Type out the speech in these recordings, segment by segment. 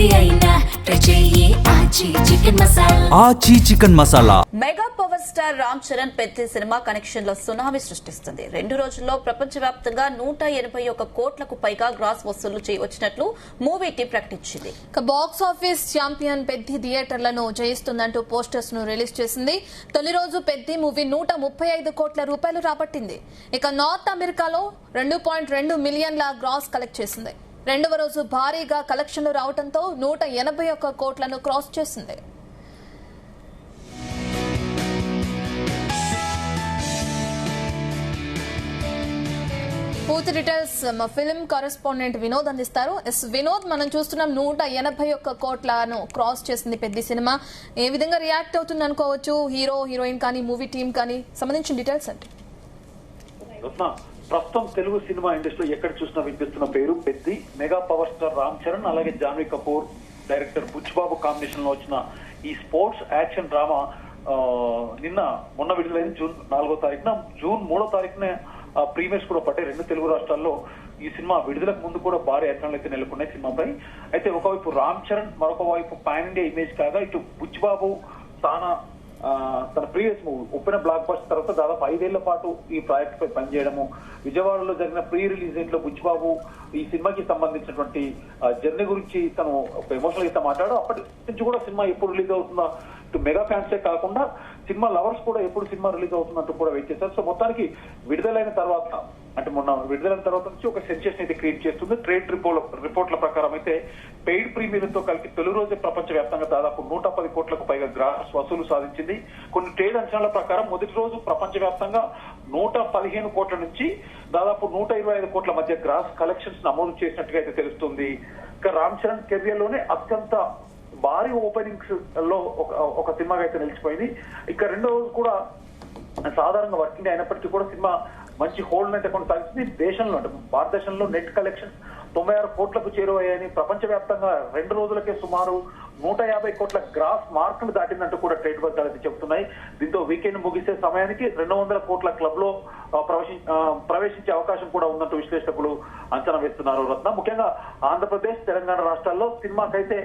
ఏది అయినా ట్రై చెయ్యి ఆచి chicken masala. Mega power star Ram Charan పెద్ద సినిమా కనెక్షన్ లో సునామీ సృష్టిస్తుంది. 2 రోజుల్లో ప్రపంచవ్యాప్తంగా 181 కోట్లకు పైగా గ్రాస్ వసూలు చేయవచ్చినట్లు మూవీ టీం ప్రకటించింది. బాక్స్ ఆఫీస్ ఛాంపియన్ పెద్ది థియేటర్లను జయిస్తుందంటూ పోస్టర్స్ ను రిలీజ్ చేసింది. తొలి రోజు పెద్ది మూవీ 135 కోట్ల రూపాయలు రాబట్టింది. ఇక నార్త్ అమెరికాలో 2.2 మిలియన్ల గ్రాస్ కలెక్ట్ చేసింది. రెండవ రోజు భారీగా కలెక్షన్లు రావడంతో 181 కోట్లను క్రాస్ చేసింది. పూర్తి డీటెయిల్స్ మా ఫిల్మ్ కరెస్పాండెంట్ వినోద్ అందిస్తారు. వినోద్, మనం చూస్తున్నాం 181 కోట్లను క్రాస్ చేసింది పెద్ద సినిమా. ఏ విధంగా రియాక్ట్ అవుతుంది అనుకోవచ్చు హీరో, హీరోయిన్ కానీ మూవీ టీమ్ కానీ? సంబంధించిన డీటెయిల్స్ అంటే ప్రస్తుతం తెలుగు సినిమా ఇండస్ట్రీలో ఎక్కడ చూసినా వినిపిస్తున్న పేరు Peddi. Mega power star Ram Charan అలాగే జాన్వీ కపూర్, డైరెక్టర్ బుచ్చిబాబు కాంబినేషన్ లో వచ్చిన ఈ స్పోర్ట్స్ యాక్షన్ డ్రామా మొన్న విడుదలైంది జూన్ 4వ తారీఖున. జూన్ 3వ తారీఖున ప్రీమియర్స్ కూడా పట్టాయి 2 తెలుగు రాష్ట్రాల్లో. ఈ సినిమా విడుదలకు ముందు కూడా భారీ అంచనాలు అయితే నెలకొన్నాయి సినిమాపై. అయితే ఒకవైపు రామ్ చరణ్, మరొక వైపు పాన్ ఇండియా ఇమేజ్ కాగా ఇటు బుచ్చిబాబు తన ప్రీవియస్ మూవీ ఉప్పెన బ్లాక్ బస్టర్ తర్వాత దాదాపు 5 ఏళ్ల పాటు ఈ ప్రాజెక్ట్ పై పనిచేయడము. విజయవాడలో జరిగిన ప్రీ రిలీజ్ ఈవెంట్ లో బుచ్చిబాబు ఈ సినిమాకి సంబంధించినటువంటి జర్నీ గురించి తను ఒక ఎమోషనల్ అయితే మాట్లాడు. అప్పటి నుంచి కూడా సినిమా ఎప్పుడు రిలీజ్ అవుతుందా, ఇటు మెగా ఫ్యాన్సే కాకుండా సినిమా లవర్స్ కూడా ఎప్పుడు సినిమా రిలీజ్ అవుతుందంటూ కూడా వెయిట్ చేశారు. సో మొత్తానికి విడుదలైన తర్వాత, అంటే మొన్న విడుదలైన తర్వాత నుంచి ఒక సెన్సేషన్ అయితే క్రియేట్ చేస్తుంది. ట్రేడ్ రిపోర్ట్ల ప్రకారం అయితే పెయిడ్ ప్రీమియంతో కలిపి తొలి రోజే ప్రపంచ వ్యాప్తంగా దాదాపు 110 కోట్లకు పైగా గ్రాస్ వసూలు సాధించింది. కొన్ని ట్రేడ్ అంచనాల ప్రకారం మొదటి రోజు ప్రపంచ వ్యాప్తంగా 115 కోట్ల నుంచి దాదాపు 125 కోట్ల మధ్య గ్రాస్ కలెక్షన్స్ నమోదు చేసినట్టుగా అయితే తెలుస్తుంది. ఇక రామ్ చరణ్ కెరియర్ లోనే అత్యంత భారీ ఓపెనింగ్స్ లో ఒక సినిమాగా అయితే నిలిచిపోయింది. ఇక రెండో రోజు కూడా సాధారణంగా వర్కింగ్ అయినప్పటికీ కూడా సినిమా మంచి హోల్డ్ అయితే కొనసాగించింది. దేశంలో అంటే భారతదేశంలో నెట్ కలెక్షన్స్ 96 కోట్లకు చేరువయ్యాయని, ప్రపంచవ్యాప్తంగా 2 రోజులకే సుమారు 150 కోట్ల గ్రాస్ మార్కులు దాటిందంటూ కూడా ట్రేడ్ వర్గాలు అయితే చెబుతున్నాయి. దీంతో వీకెండ్ ముగిసే సమయానికి 200 కోట్ల క్లబ్ లో ప్రవేశించే అవకాశం కూడా ఉందంటూ విశ్లేషకులు అంచనా వేస్తున్నారు. రత్న, ముఖ్యంగా ఆంధ్రప్రదేశ్, తెలంగాణ రాష్ట్రాల్లో సినిమాకైతే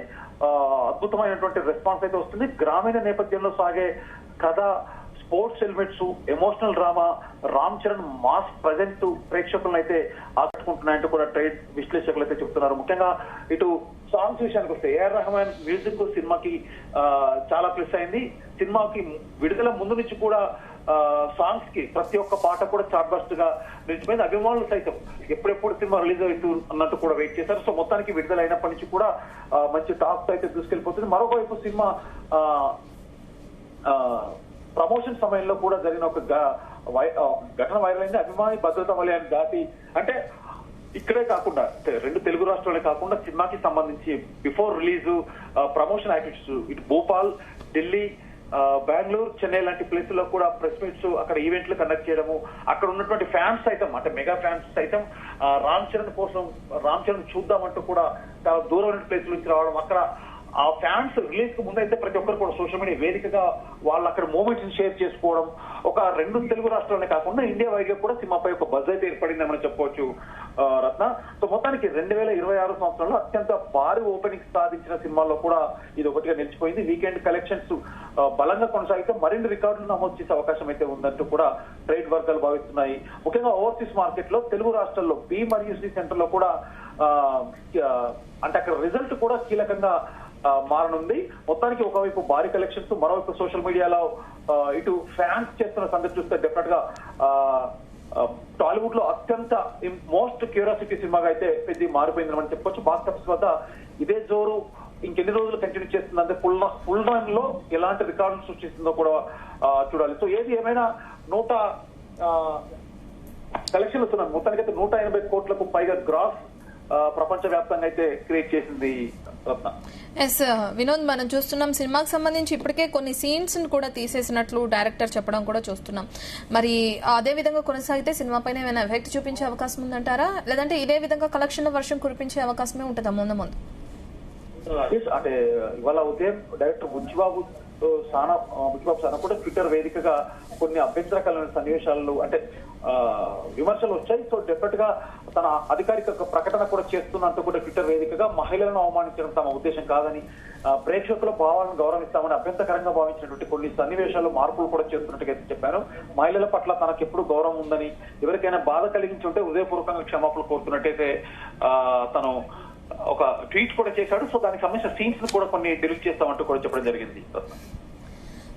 అద్భుతమైనటువంటి రెస్పాన్స్ అయితే వస్తుంది. గ్రామీణ నేపథ్యంలో సాగే కథ, sports elements, emotional drama, Ram Charan mass present ప్రేక్షకులను అయితే ఆకట్టుకుంటున్నాయంటూ కూడా ట్రేడ్ విశ్లేషకులు అయితే చెప్తున్నారు. ముఖ్యంగా ఇటు సాంగ్స్ విషయానికి వస్తే ఏఆర్ రెహమాన్ మ్యూజిక్ సినిమాకి చాలా ప్లస్ అయింది. సినిమాకి విడుదల ముందు నుంచి కూడా సాంగ్స్ కి ప్రతి ఒక్క పాట కూడా చార్ట్ బస్ట్ గా నిలిచిపోయింది. అభిమానులు సైతం ఎప్పుడెప్పుడు సినిమా రిలీజ్ అవుతూ అన్నట్టు కూడా వెయిట్ చేశారు. సో మొత్తానికి విడుదల అయినప్పటి నుంచి కూడా మంచి టాక్ అయితే దూసుకెళ్లిపోతుంది. మరొకవైపు సినిమా ప్రమోషన్ సమయంలో కూడా జరిగిన ఒక ఘటన వైరల్ అయింది. అభిమాని భద్రతా వలయాన్ని దాటి, అంటే ఇక్కడే కాకుండా 2 తెలుగు రాష్ట్రాలే కాకుండా సినిమాకి సంబంధించి బిఫోర్ రిలీజ్ ప్రమోషన్ యాక్టివిటీస్ ఇటు భోపాల్, ఢిల్లీ, బెంగళూరు, చెన్నై లాంటి ప్లేస్ లో కూడా ప్రెస్ మీట్స్, అక్కడ ఈవెంట్లు కండక్ట్ చేయడము, అక్కడ ఉన్నటువంటి ఫ్యాన్స్ సైతం, అంటే మెగా ఫ్యాన్స్ సైతం రామ్ చరణ్ చూద్దామంటూ కూడా చాలా దూరం ప్లేస్ నుంచి రావడం, అక్కడ ఆ ఫ్యాన్స్ రిలీజ్ కు ముందైతే ప్రతి ఒక్కరు కూడా సోషల్ మీడియా వేదికగా వాళ్ళు అక్కడ మూమెంట్స్ షేర్ చేసుకోవడం, ఒక 2 తెలుగు రాష్ట్రాలనే కాకుండా ఇండియా వైడ్గా కూడా సినిమాపై ఒక బజ్ అయితే ఏర్పడిందని మనం చెప్పవచ్చు రత్న. సో మొత్తానికి 2026 సంవత్సరంలో అత్యంత భారీ ఓపెనింగ్ సాధించిన సినిమాల్లో కూడా ఇది ఒకటిగా నిలిచిపోయింది. వీకెండ్ కలెక్షన్స్ బలంగా కొనసాగితే మరిన్ని రికార్డులు నమోదు చేసే అవకాశం అయితే ఉందంటూ కూడా ట్రేడ్ వర్గాలు భావిస్తున్నాయి. ముఖ్యంగా ఓవర్సీస్ మార్కెట్ లో తెలుగు రాష్ట్రాల్లో బి మరియు సి సెంటర్ లో కూడా అంటే అక్కడ రిజల్ట్ కూడా కీలకంగా మారనుంది. మొత్తానికి ఒకవైపు భారీ కలెక్షన్స్, మరోవైపు సోషల్ మీడియాలో ఇటు ఫ్యాన్స్ చేస్తున్న సంగతి చూస్తే డెఫినెట్ గా టాలీవుడ్ లో అత్యంత మోస్ట్ క్యూరియాసిటీ సినిమాగా అయితే ఇది మారిపోయిందని మనం చెప్పొచ్చు. బాక్స్ ఆఫీస్ వద్ద ఇదే జోరు ఇంకెన్ని రోజులు కంటిన్యూ చేస్తుందంటే ఫుల్ రన్ లో ఎలాంటి రికార్డులు సృష్టిస్తుందో కూడా చూడాలి. సో ఏది ఏమైనా 100 కలెక్షన్లు వస్తున్నాయి. మొత్తానికి అయితే 180 కోట్లకు పైగా గ్రాస్ ప్రపంచ వ్యాప్తంగా అయితే క్రియేట్ చేసింది. వినోద్, మనం చూస్తున్నాం సినిమాకి సంబంధించి ఇప్పటికే కొన్ని సీన్స్ కూడా తీసేసినట్లు డైరెక్టర్ చెప్పడం కూడా చూస్తున్నాం. మరి అదే విధంగా కొనసాగితే సినిమా పైన ఏమైనా ఎఫెక్ట్ చూపించే అవకాశం ఉందంటారా, లేదంటే ఇదే విధంగా కలెక్షన్ల వర్షం కురిపించే అవకాశమే ఉంటుందా ముందు? అంటే ఇవాళ ఉదయం డైరెక్టర్ బుచ్చిబాబు సానా కూడా ట్విట్టర్ వేదికగా కొన్ని అభ్యంతరకరమైన సన్నివేశాలు, అంటే విమర్శలు వచ్చాయి. సో డెఫినెట్ గా తన అధికారిక ప్రకటన కూడా చేస్తున్నంత కూడా ట్విట్టర్ వేదికగా మహిళలను అవమానించడం తమ ఉద్దేశం కాదని, ప్రేక్షకుల భావాలను గౌరవిస్తామని అభ్యంతకరంగా భావించినటువంటి కొన్ని సన్నివేశాలు మార్పులు కూడా చేస్తున్నట్టుగా చెప్పారు. మహిళల పట్ల తనకు ఎప్పుడు గౌరవం ఉందని, ఎవరికైనా బాధ కలిగించి ఉంటే హృదయపూర్వకంగా క్షమాపణలు కోరుతున్నట్టయితే తను ఒక ట్వీట్ కూడా చేశాడు. సో దానికి సంబంధించిన సీన్స్ కూడా కొన్ని డిలీట్ చేస్తామంటూ కూడా చెప్పడం జరిగింది.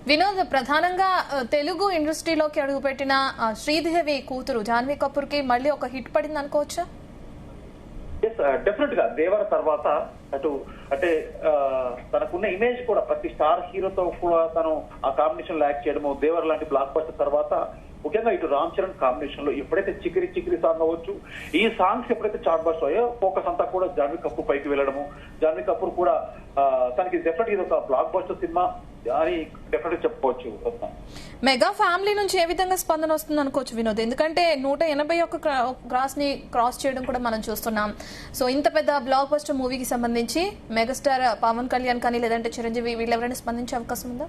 వినోద్, ప్రధానంగా తెలుగు ఇండస్ట్రీలోకి అడుగుపెట్టిన శ్రీదేవి కూతురు జాన్వీ కపూర్ కి మళ్ళీ ఒక హిట్ పడింది అనుకోవచ్చా? డెఫినెట్ గా దేవర తర్వాత అంటే తనకున్న ఇమేజ్ కూడా ప్రతి స్టార్ హీరోతో కూడా తను ఆ కాంబినేషన్ లో యాక్ట్ చేయడము, దేవర్ లాంటి బ్లాక్ బస్టర్ తర్వాత ముఖ్యంగా ఇటు రామ్ చరణ్ కాంబినేషన్ లో ఎప్పుడైతే చికిరి సాంగ్ అవ్వచ్చు, ఈ సాంగ్స్ ఎప్పుడైతే చాట్ బస్ట్ అయ్యో ఫోకస్ అంతా కూడా జాన్వీ కపూర్ పైకి వెళ్ళడము, జాన్వీ కపూర్ కూడా తనకి డెఫినెట్ ఇది ఒక బ్లాక్ బస్టర్ సినిమా అని డెఫినెట్ చెప్పుకోవచ్చు. మెగా ఫ్యామిలీ నుంచి ఏ విధంగా స్పందన వస్తుంది అనుకోవచ్చు వినోద్? ఎందుకంటే 181 క్రాస్ ని క్రాస్ చేయడం కూడా మనం చూస్తున్నాం. సో ఇంత పెద్ద బ్లాక్ బస్టర్ మూవీకి సంబంధించి మెగాస్టార్ పవన్ కళ్యాణ్ కానీ లేదంటే చిరంజీవి వీళ్ళు ఎవరైనా స్పందించే అవకాశం ఉందా?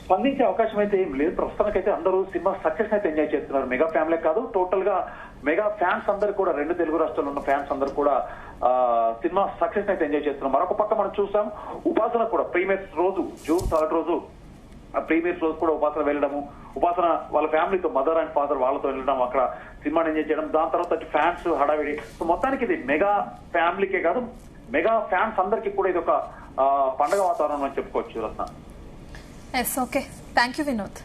స్పందించే అవకాశం అయితే ఏం లేదు. ప్రస్తుతానికైతే అందరూ సినిమా సక్సెస్ అయితే ఎంజాయ్ చేస్తున్నారు. మెగా ఫ్యామిలీ కాదు, టోటల్ గా మెగా ఫ్యాన్స్ అందరు కూడా, 2 తెలుగు రాష్ట్రాల్లో ఉన్న ఫ్యాన్స్ అందరు కూడా సినిమా సక్సెస్ అయితే ఎంజాయ్ చేస్తున్నారు. మరొక పక్క మనం చూసాం ఉపాసన కూడా ప్రీమియర్స్ రోజు జూన్ 3rd రోజు ప్రీమియర్స్ రోజు కూడా ఉపాసన వెళ్ళడము, ఉపాసన వాళ్ళ ఫ్యామిలీతో మదర్ అండ్ ఫాదర్ వాళ్ళతో వెళ్ళడం, అక్కడ సినిమాని ఎంజాయ్ చేయడం, దాని తర్వాత ఫ్యాన్స్ హడావిడి. సో మొత్తానికి ఇది మెగా ఫ్యామిలీకే కాదు, మెగా ఫ్యాన్స్ అందరికీ కూడా ఇది ఒక పండగ వాతావరణం అని చెప్పుకోవచ్చు. Ratna. Yes, okay, thank you Vinod.